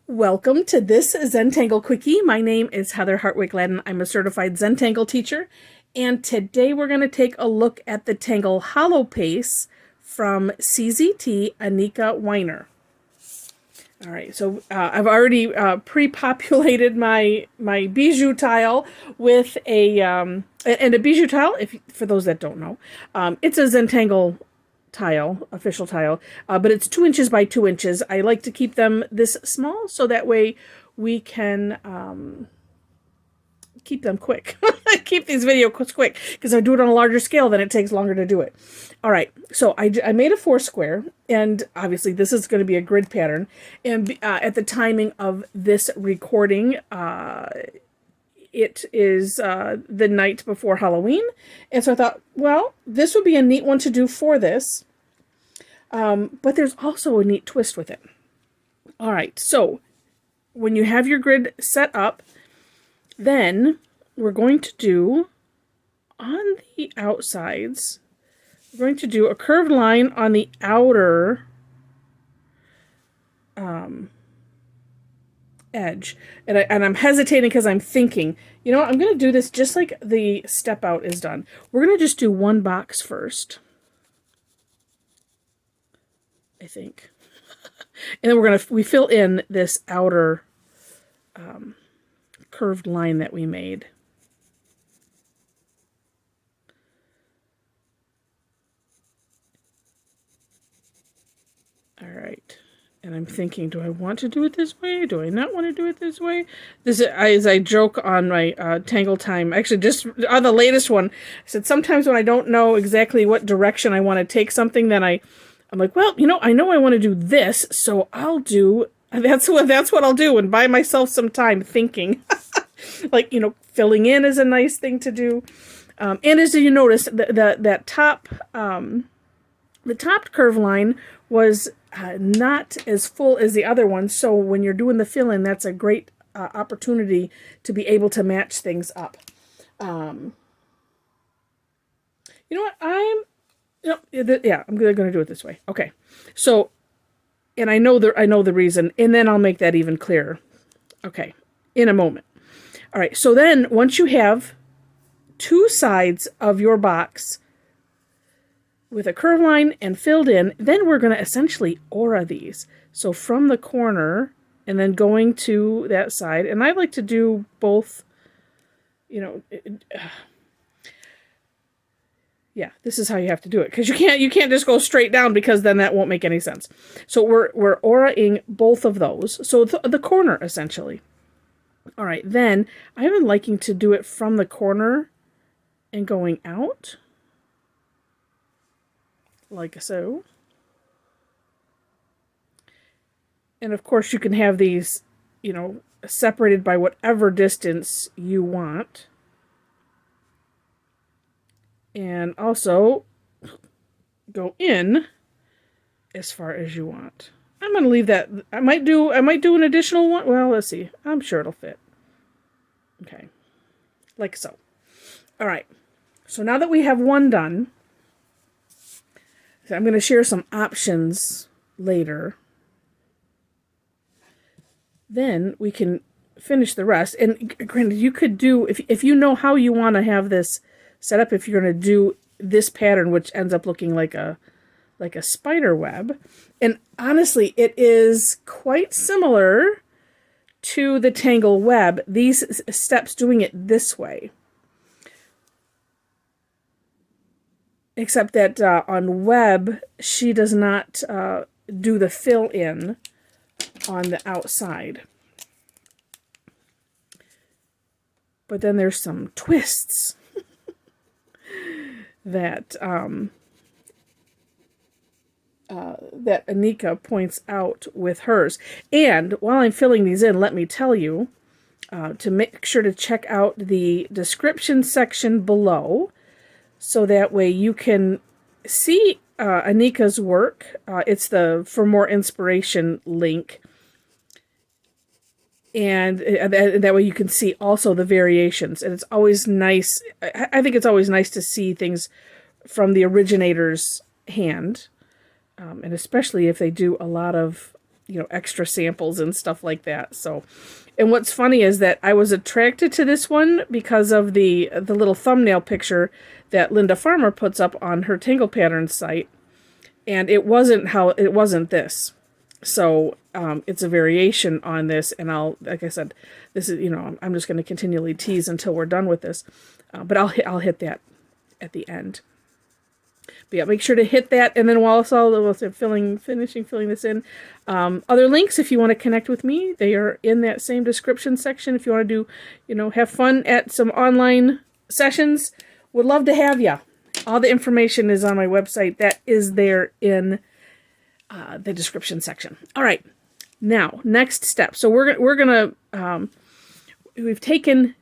Welcome to this Zentangle Quickie. My name is Heather Hartwick Gladden. I'm a certified Zentangle teacher, and today we're going to take a look at the Tangle Hallowpace from CZT Annika Wiener. All right, so I've already pre-populated my bijou tile with and a bijou tile, for those that don't know, it's a Zentangle tile, official tile, but it's 2 inches by 2 inches. I like to keep them this small so that way we can keep them quick. Keep these videos quick, because I do it on a larger scale, then it takes longer to do it. All right, so I made a 4 square, and obviously this is going to be a grid pattern, and at the timing of this recording, it is the night before Halloween, and so I thought, well, this would be a neat one to do for this, but there's also a neat twist with it. All right, so when you have your grid set up, then we're going to do, on the outsides, we're going to do a curved line on the outer edge. And I'm hesitating because I'm thinking, you know what, I'm going to do this just like the step out is done. We're going to just do one box first, I think. And then we fill in this outer curved line that we made. All right. And I'm thinking, do I want to do it this way? Do I not want to do it this way? This is, as I joke on my Tangle Time, actually just on the latest one, I said sometimes when I don't know exactly what direction I want to take something, then I'm like, well, you know I want to do this, so I'll do, that's what I'll do, and buy myself some time thinking. Like, filling in is a nice thing to do. And as you notice, the topped curve line was not as full as the other one, so when you're doing the fill-in, that's a great opportunity to be able to match things up. You know what? I'm going to do it this way. Okay, so, and I know the reason, and then I'll make that even clearer. Okay, in a moment. All right, so then once you have 2 sides of your box with a curve line and filled in, then we're going to essentially aura these. So from the corner and then going to that side, and I like to do both, yeah, this is how you have to do it, because you can't just go straight down, because then that won't make any sense. So we're auraing both of those, so the corner essentially. All right, then I've been liking to do it from the corner and going out, like so. And of course you can have these, separated by whatever distance you want. And also go in as far as you want. I'm going to leave that. I might do an additional one. Well, let's see. I'm sure it'll fit. Okay. Like so. All right. So now that we have one done, I'm going to share some options later. Then we can finish the rest. And granted, you could do, if you know how you want to have this set up, if you're going to do this pattern, which ends up looking like a spider web. And honestly, it is quite similar to the Tangle web, these steps doing it this way. Except that on web, she does not do the fill-in on the outside. But then there's some twists that that Annika points out with hers. And while I'm filling these in, let me tell you to make sure to check out the description section below, so that way you can see Annika's work. It's the For More Inspiration link. And that way you can see also the variations. And it's always nice. I think it's always nice to see things from the originator's hand. And especially if they do a lot of extra samples and stuff like that. So, and what's funny is that I was attracted to this one because of the little thumbnail picture that Linda Farmer puts up on her Tangle Patterns site, and it wasn't this. So it's a variation on this, and like I said, this is, I'm just going to continually tease until we're done with this, but I'll hit that at the end. But yeah, make sure to hit that, and then while finishing filling this in, other links if you want to connect with me, they are in that same description section. If you want to do, have fun at some online sessions, would love to have you. All the information is on my website. That is there in the description section. All right, now next step. So we're gonna we've taken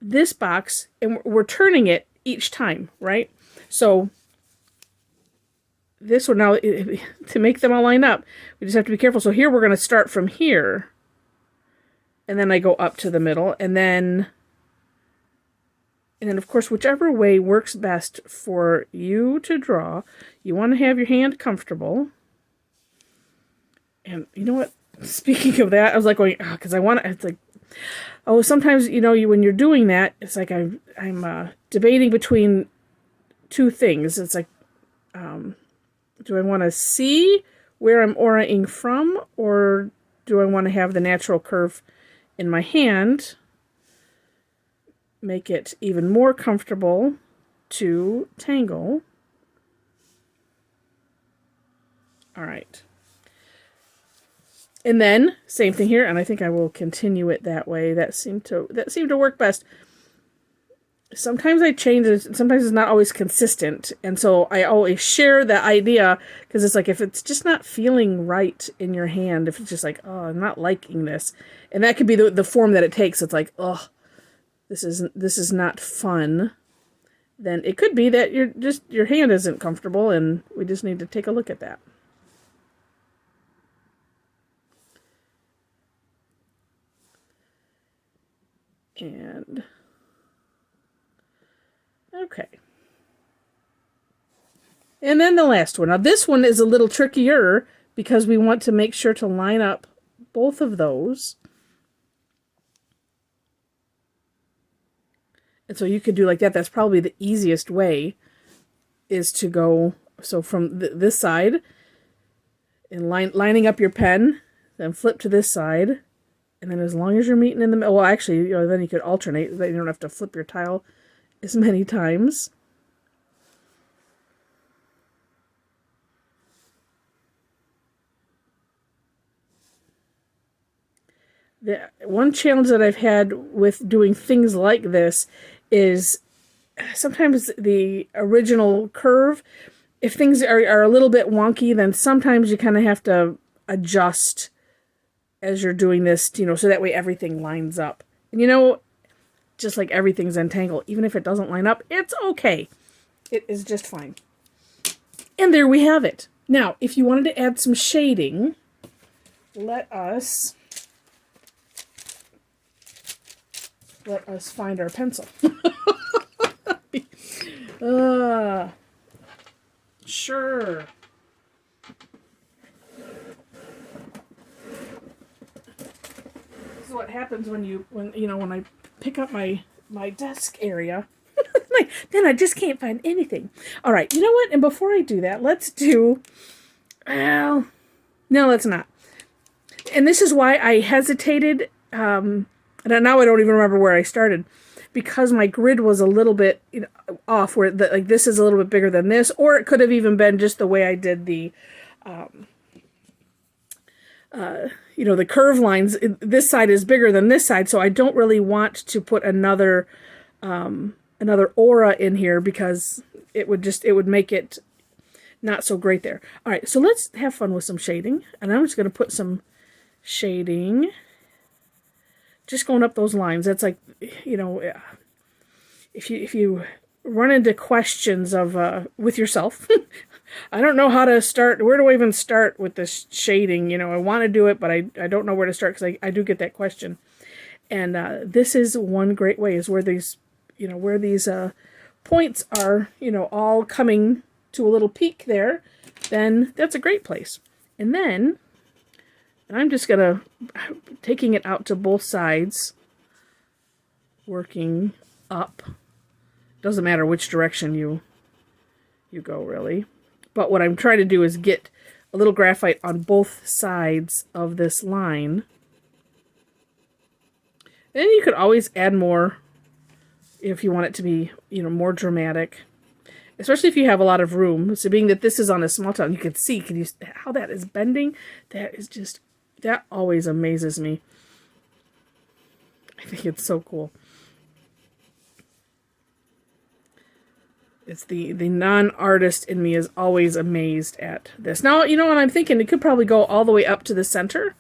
this box and we're turning it each time, right? So this one now, to make them all line up, we just have to be careful. So here we're going to start from here, and then I go up to the middle, and then of course, whichever way works best for you to draw, you want to have your hand comfortable. And you know what? Speaking of that, I was like going, because I want to, it's like, sometimes, when you're doing that, it's like I'm debating between two things. It's like, do I want to see where I'm auraing from, or do I want to have the natural curve in my hand? Make it even more comfortable to tangle. All right. And then, same thing here, and I think I will continue it that way. That seemed to work best. Sometimes I change it, sometimes it's not always consistent, and so I always share the idea, because it's like, if it's just not feeling right in your hand, if it's just like, oh, I'm not liking this, and that could be the form that it takes, it's like, oh, this is not fun, then it could be that your hand isn't comfortable, and we just need to take a look at that. And okay. And then the last one. Now this one is a little trickier because we want to make sure to line up both of those. And so you could do like that. That's probably the easiest way, is to go, so from this side, and lining up your pen, then flip to this side, and then as long as you're meeting in the middle, well, actually, then you could alternate. Then you don't have to flip your tile as many times. The one challenge that I've had with doing things like this is sometimes the original curve, if things are a little bit wonky, then sometimes you kind of have to adjust as you're doing this, so that way everything lines up. And just like everything's Zentangle, even if it doesn't line up, it's okay. It is just fine. And there we have it. Now, if you wanted to add some shading, let us find our pencil. Sure. This is what happens when I pick up my desk area. Then I just can't find anything. All right, you know what? And before I do that, let's do... Well, no, let's not. And this is why I hesitated. And now I don't even remember where I started, because my grid was a little bit off, where this is a little bit bigger than this, or it could have even been just the way I did the the curve lines. This side is bigger than this side, so I don't really want to put another aura in here, because it would make it not so great there. All right, so let's have fun with some shading, and I'm just going to put some shading, just going up those lines. That's like, if you run into questions of with yourself, I don't know how to start. Where do I even start with this shading? I want to do it, but I don't know where to start, because I do get that question. And this is one great way, is where these points are, all coming to a little peak there. Then that's a great place. And then And I'm just gonna, taking it out to both sides, working up. Doesn't matter which direction you go, really. But what I'm trying to do is get a little graphite on both sides of this line. And you could always add more if you want it to be, more dramatic. Especially if you have a lot of room. So being that this is on a small tile, you can see how that is bending. That always amazes me. I think it's so cool. It's the non-artist in me is always amazed at this. Now, what I'm thinking, it could probably go all the way up to the center.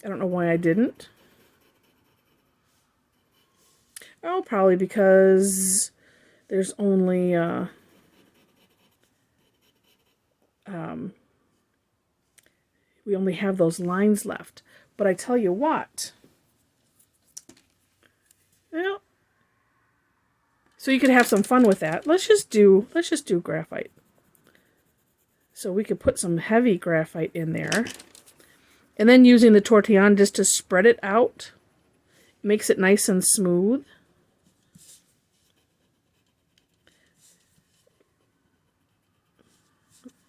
I don't know why I didn't. Oh, probably because there's only we only have those lines left. But I tell you what. Well, so you could have some fun with that. Let's just do graphite. So we could put some heavy graphite in there. And then using the tortillon just to spread it out. Makes it nice and smooth.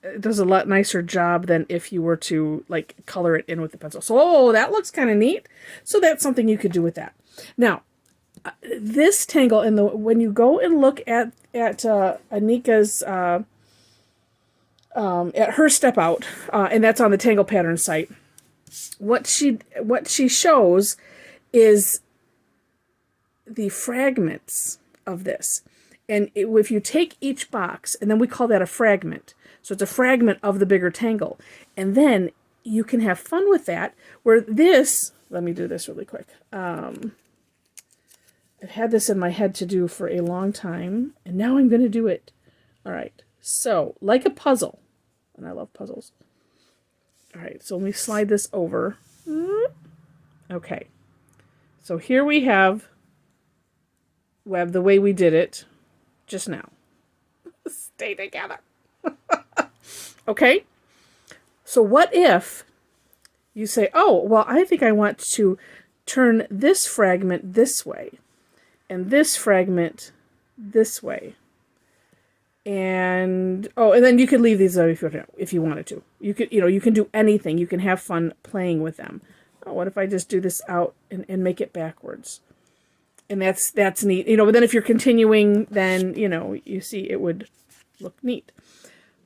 It does a lot nicer job than if you were to color it in with the pencil. So, that looks kind of neat. So that's something you could do with that. Now, this tangle when you go and look at Annika's at her step out, and that's on the Tangle Pattern site. What she shows is the fragments of this, and if you take each box, and then we call that a fragment. So it's a fragment of the bigger tangle, and then you can have fun with that. Where this, let me do this really quick. I've had this in my head to do for a long time, and now I'm going to do it. All right, so like a puzzle, and I love puzzles. All right, so let me slide this over. Okay, so here we have the way we did it just now. Stay together. Okay, so what if you say, oh, well, I think I want to turn this fragment this way, and this fragment this way. And then you could leave these out if you wanted to. You could, you can do anything. You can have fun playing with them. Oh, what if I just do this out and make it backwards? And that's neat. But then if you're continuing, then, you see it would look neat.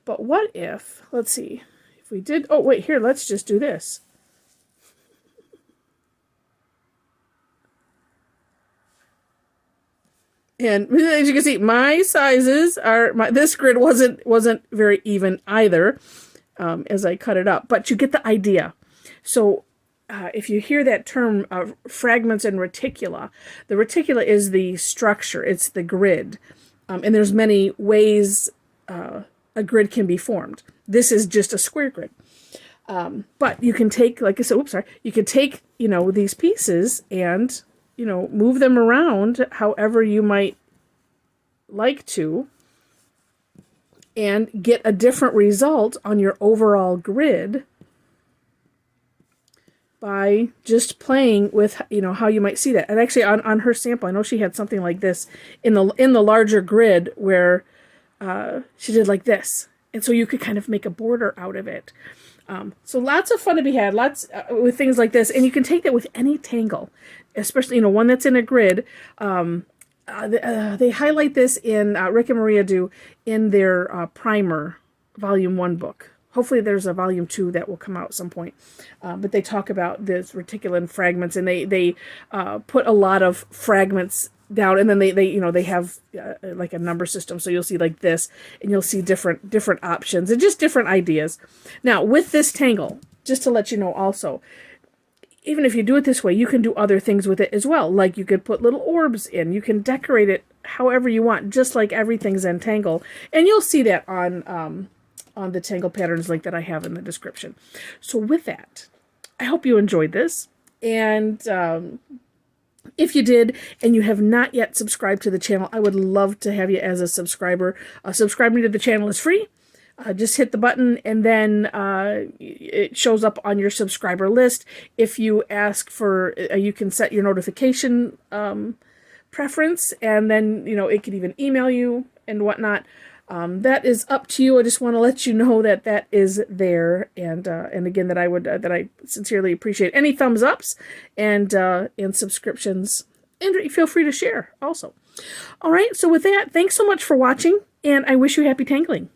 But what if, let's see, if we did, oh, wait, here, let's just do this. And as you can see, my sizes are, this grid wasn't very even either as I cut it up, but you get the idea. So if you hear that term, fragments and reticula, the reticula is the structure, it's the grid. And there's many ways a grid can be formed. This is just a square grid. But you can take, like I said, you can take, these pieces and move them around however you might like to and get a different result on your overall grid by just playing with, how you might see that. And actually on her sample, I know she had something like this in the larger grid where she did like this. And so you could kind of make a border out of it. So lots of fun to be had, lots with things like this. And you can take that with any tangle, especially, one that's in a grid. They highlight this in, Rick and Maria do, in their primer volume 1 book. Hopefully there's a volume 2 that will come out at some point. But they talk about this reticular fragments, and they put a lot of fragments down, and then they have like a number system. So you'll see like this, and you'll see different options and just different ideas. Now with this tangle, just to let you know also, even if you do it this way, you can do other things with it as well. Like you could put little orbs in. You can decorate it however you want, just like everything Zentangle. And you'll see that on the Tangle Patterns link that I have in the description. So with that, I hope you enjoyed this. And if you did, and you have not yet subscribed to the channel, I would love to have you as a subscriber. Subscribing to the channel is free. Just hit the button, and then it shows up on your subscriber list. If you ask for, you can set your notification preference, and then it could even email you and whatnot. That is up to you. I just want to let you know that that is there, and again, that I sincerely appreciate any thumbs ups and subscriptions, and feel free to share also. All right, so with that, thanks so much for watching, and I wish you happy tangling.